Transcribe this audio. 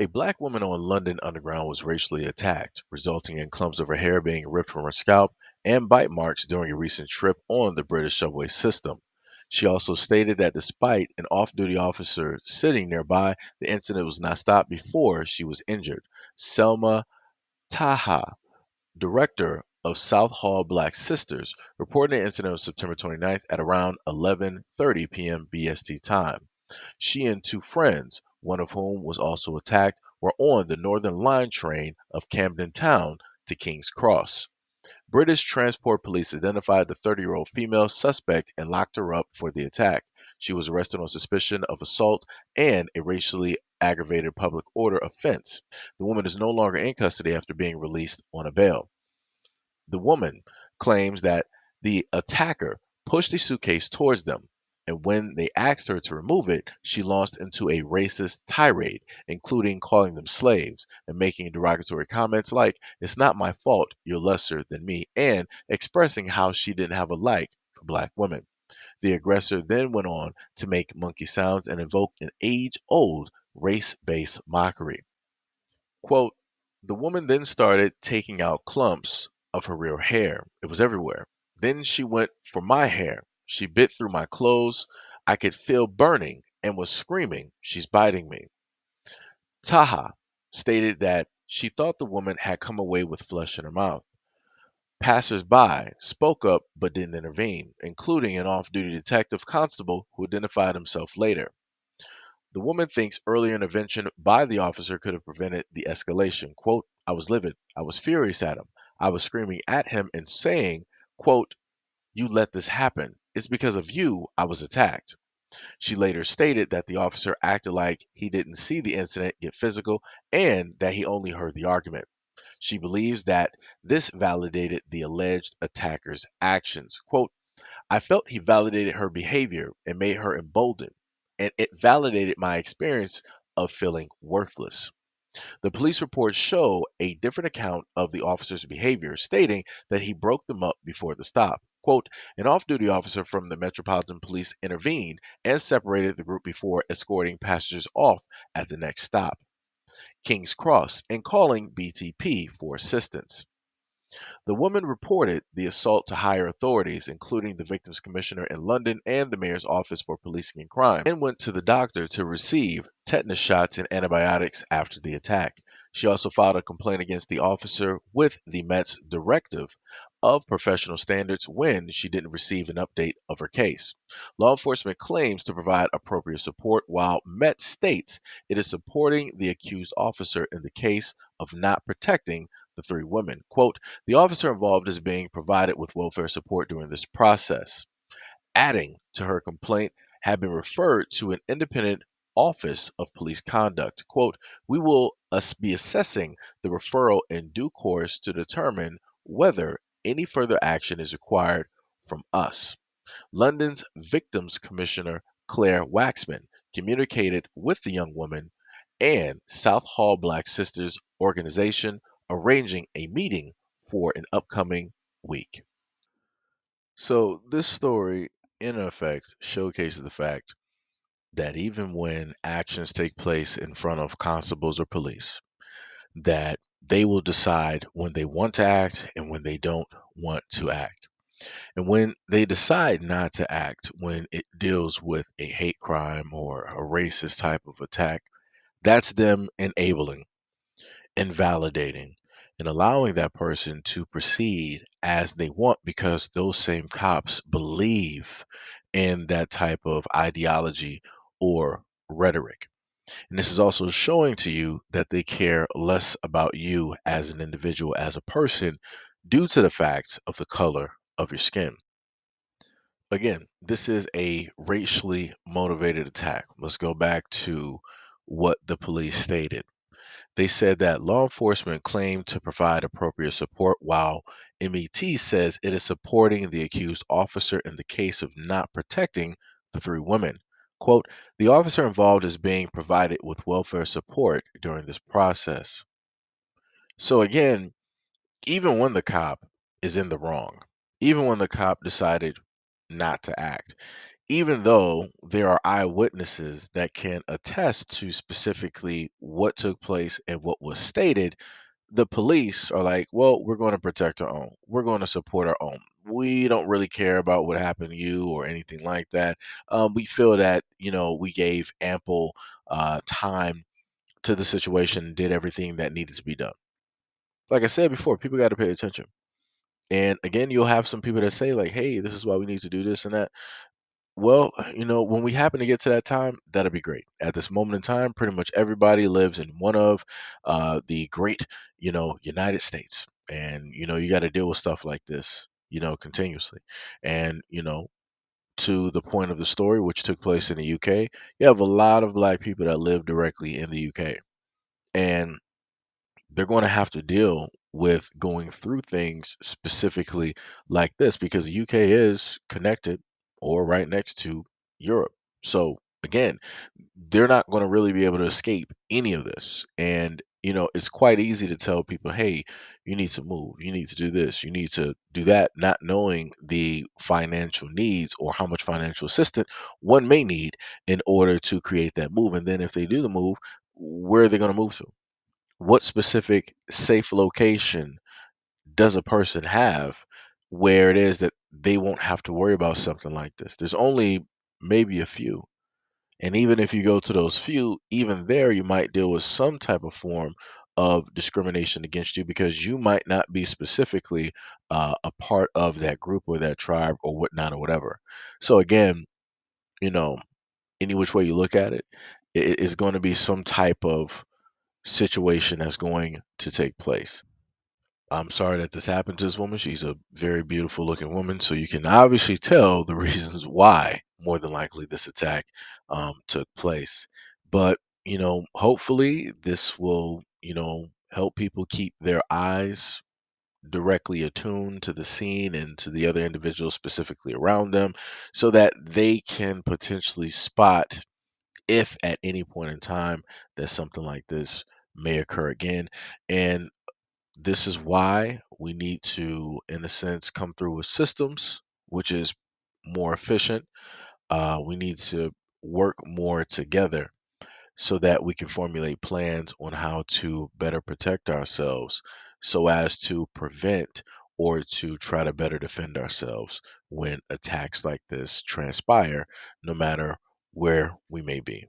A black woman on London Underground was racially attacked, resulting in clumps of her hair being ripped from her scalp and bite marks during a recent trip on the British subway system. She also stated that despite an off duty officer sitting nearby, the incident was not stopped before she was injured. Selma Taha, director of Southall Black Sisters, reported the incident on September 29th at around 11:30 p.m. BST time. She and two friends, one of whom was also attacked, were on the Northern Line train of Camden Town to King's Cross. British Transport Police identified the 30-year-old female suspect and locked her up for the attack. She was arrested on suspicion of assault and a racially aggravated public order offense. The woman is no longer in custody after being released on a bail. The woman claims that the attacker pushed a suitcase towards them, and when they asked her to remove it, she launched into a racist tirade, including calling them slaves and making derogatory comments like, "It's not my fault, you're lesser than me," and expressing how she didn't have a like for black women. The aggressor then went on to make monkey sounds and invoke an age old race based mockery. Quote, the woman then started taking out clumps of her real hair. It was everywhere. Then she went for my hair. She bit through my clothes. I could feel burning and was screaming, "She's biting me." Taha stated that she thought the woman had come away with flesh in her mouth. Passers-by spoke up but didn't intervene, including an off-duty detective constable who identified himself later. The woman thinks earlier intervention by the officer could have prevented the escalation. Quote, I was livid. I was furious at him. I was screaming at him and saying, quote, you let this happen. It's because of you I was attacked. She later stated that the officer acted like he didn't see the incident get physical and that he only heard the argument. She believes that this validated the alleged attacker's actions. Quote, I felt he validated her behavior and made her emboldened, and it validated my experience of feeling worthless. The police reports show a different account of the officer's behavior, stating that he broke them up before the stop. Quote, an off duty officer from the Metropolitan Police intervened and separated the group before escorting passengers off at the next stop, King's Cross, and calling BTP for assistance. The woman reported the assault to higher authorities, including the victim's commissioner in London and the mayor's office for policing and crime, and went to the doctor to receive tetanus shots and antibiotics after the attack. She also filed a complaint against the officer with the Met's directive of professional standards when she didn't receive an update of her case. Law enforcement claims to provide appropriate support, while Met states it is supporting the accused officer in the case of not protecting the three women. Quote, the officer involved is being provided with welfare support during this process. Adding to her complaint, had been referred to an independent office of police conduct. Quote, we will be assessing the referral in due course to determine whether any further action is required from us. London's Victims Commissioner Claire Waxman communicated with the young woman and Southall Black Sisters organization, arranging a meeting for an upcoming week. So, this story, in effect, showcases the fact that even when actions take place in front of constables or police, that they will decide when they want to act and when they don't want to act. And when they decide not to act, when it deals with a hate crime or a racist type of attack, that's them enabling, invalidating, and allowing that person to proceed as they want because those same cops believe in that type of ideology or rhetoric. And this is also showing to you that they care less about you as an individual, as a person, due to the fact of the color of your skin. Again, this is a racially motivated attack. Let's go back to what the police stated. They said that law enforcement claimed to provide appropriate support, while MET says it is supporting the accused officer in the case of not protecting the three women. Quote, the officer involved is being provided with welfare support during this process. So, again, even when the cop is in the wrong, even when the cop decided not to act, even though there are eyewitnesses that can attest to specifically what took place and what was stated, the police are like, well, we're going to protect our own. We're going to support our own. We don't really care about what happened to you or anything like that. We feel that, we gave ample time to the situation, did everything that needed to be done. Like I said before, people got to pay attention. And again, you'll have some people that say, like, hey, this is why we need to do this and that. Well, when we happen to get to that time, that'll be great. At this moment in time, pretty much everybody lives in one of the great, United States. And, you got to deal with stuff like this, continuously. And, to the point of the story, which took place in the UK, you have a lot of black people that live directly in the UK. And they're going to have to deal with going through things specifically like this because the UK is connected or right next to Europe. So again, they're not going to really be able to escape any of this. And it's quite easy to tell people, hey, you need to move, you need to do this, you need to do that, not knowing the financial needs or how much financial assistance one may need in order to create that move. And then if they do the move, where are they going to move to? What specific safe location does a person have where it is that they won't have to worry about something like this? There's only maybe a few. And even if you go to those few, even there, you might deal with some type of form of discrimination against you because you might not be specifically a part of that group or that tribe or whatnot or whatever. So again, you know, any which way you look at it, it is going to be some type of situation that's going to take place. I'm sorry that this happened to this woman. She's a very beautiful looking woman, so you can obviously tell the reasons why, more than likely, this attack took place. But, hopefully this will, help people keep their eyes directly attuned to the scene and to the other individuals specifically around them so that they can potentially spot if at any point in time that something like this may occur again. And this is why we need to, in a sense, come through with systems, which is more efficient. We need to work more together so that we can formulate plans on how to better protect ourselves so as to prevent or to try to better defend ourselves when attacks like this transpire, no matter where we may be.